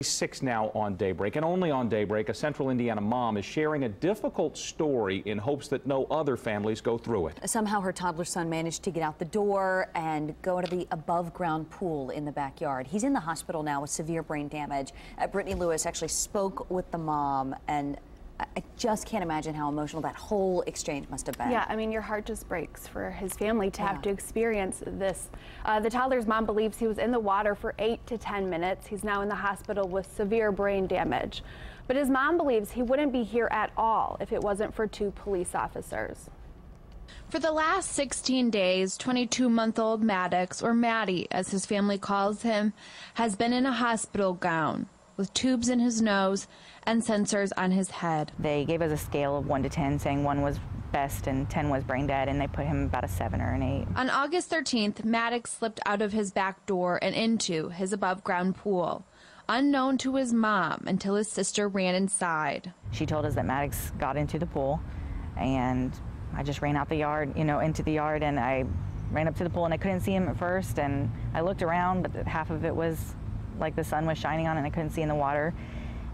6 now on Daybreak, and only on Daybreak, a Central Indiana mom is sharing a difficult story in hopes that no other families go through it. Somehow her toddler son managed to get out the door and go into the above-ground pool in the backyard. He's in the hospital now with severe brain damage. Brittany Lewis actually spoke with the mom, and I just can't imagine how emotional that whole exchange must have been. Yeah, I mean, your heart just breaks for his family to have to experience this. The toddler's mom believes he was in the water for 8 to 10 minutes. He's now in the hospital with severe brain damage. But his mom believes he wouldn't be here at all if it wasn't for 2 police officers. For the last 16 days, 22-month-old Maddox, or Maddie as his family calls him, has been in a hospital gown with tubes in his nose and sensors on his head. They gave us a scale of 1 to 10, saying 1 was best and 10 was brain dead, and they put him about a 7 or an 8. On August 13th, Maddox slipped out of his back door and into his above-ground pool, unknown to his mom until his sister ran inside. She told us that Maddox got into the pool, and I just ran out the yard, into the yard, and I ran up to the pool, and I couldn't see him at first, and I looked around, but half of it was like the sun was shining on it and I couldn't see in the water.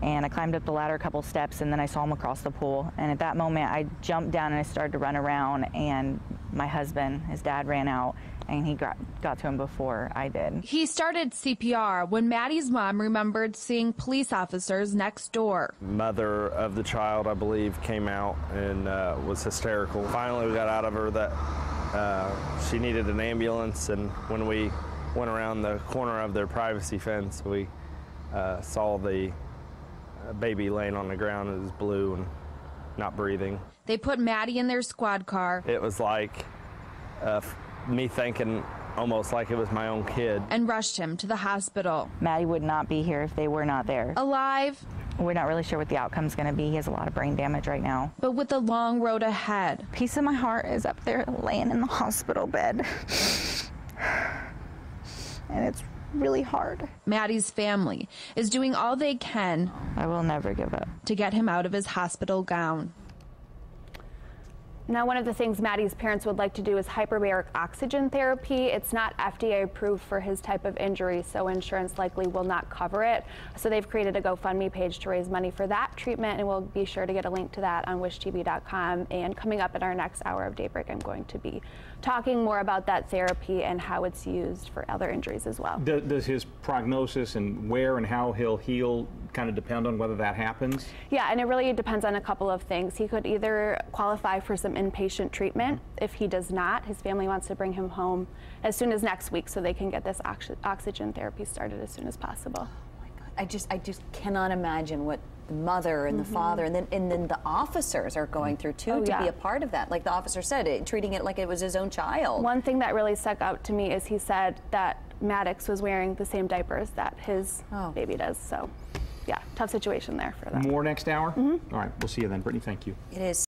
And I climbed up the ladder a couple steps, and then I saw him across the pool. And at that moment, I jumped down and I started to run around, and my husband, his dad, ran out, and he got to him before I did. He started CPR when Maddie's mom remembered seeing police officers next door. Mother of the child, I believe, came out and was hysterical. Finally, we got out of her that she needed an ambulance, and when we went around the corner of their privacy fence, we saw the baby laying on the ground. It was blue and not breathing. They put Maddie in their squad car. It was like me thinking almost like it was my own kid. And rushed him to the hospital. Maddie would not be here if they were not there. Alive. We're not really sure what the outcome's going to be. He has a lot of brain damage right now. But with a long road ahead. A piece of my heart is up there laying in the hospital bed. And it's really hard. Maddie's family is doing all they can. I will never give up. To get him out of his hospital gown. Now, one of the things Maddie's parents would like to do is hyperbaric oxygen therapy. It's not FDA approved for his type of injury, so insurance likely will not cover it. So they've created a GoFundMe page to raise money for that treatment, and we'll be sure to get a link to that on wishtv.com. And coming up in our next hour of Daybreak, I'm going to be talking more about that therapy and how it's used for other injuries as well. Does his prognosis and where and how he'll heal kind of depend on whether that happens? Yeah, and it really depends on a couple of things. He could either qualify for some inpatient treatment. If he does not, his family wants to bring him home as soon as next week so they can get this oxygen therapy started as soon as possible. Oh my God. I just cannot imagine what the mother and the father and then the officers are going through too, to be a part of that. Like the officer said, treating it like it was his own child. One thing that really stuck out to me is he said that Maddox was wearing the same diapers that his baby does. So yeah, tough situation there for them. More next hour? All right, we'll see you then. Brittany, thank you. It is.